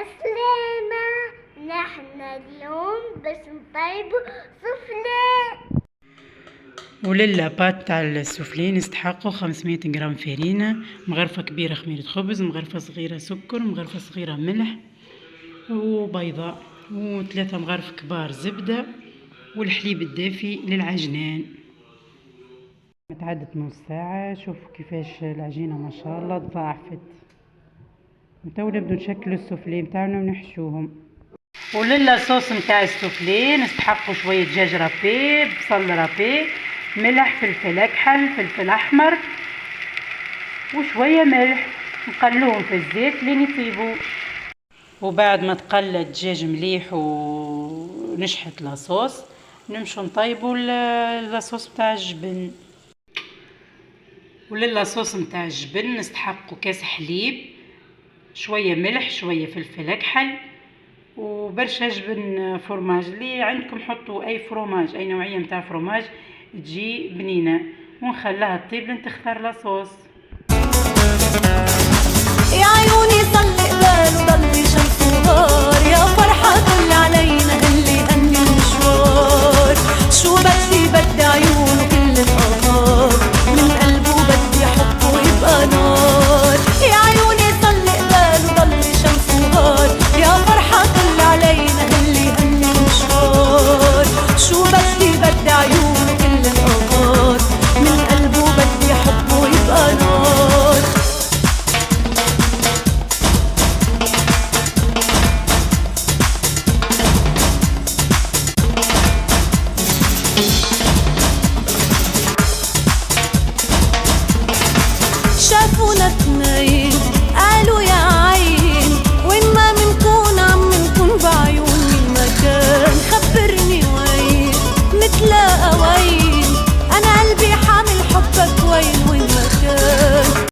عسلامة. نحن اليوم باش نطيبو سوفلي. وللا بات تاع السوفلي نستحقو 500 غرام فرينة، مغرفة كبيرة خميرة خبز، مغرفة صغيرة سكر، مغرفة صغيرة ملح وبيضاء، و3 مغارف كبار زبدة، والحليب الدافي للعجنان. تعدت نص ساعة. شوفوا كيفاش العجينة ما شاء الله تضاعفت. تو نبدو نشكلوا السوفلي متاعنا ونحشوهم. وللا صوص متاع السوفلي نستحقوا شوية دجاج رابي، بصل رابي، ملح، فلفل اكحل، فلفل احمر، وشوية ملح. نقلوهم في الزيت لين يطيبوا. وبعد ما تقلى الدجاج مليح ونشحت لاصوص، نمشو نطيبوا لاصوص متاع الجبن. وللاصوص متاع الجبن نستحقوا كاس حليب، شوية ملح، شوية فلفل اكحل، وبرشا جبن فرماج. اللي عندكم حطوا اي فروماج، اي نوعية متاع فروماج تجي بنينة، ونخليها تطيب لين تختار لاصوص.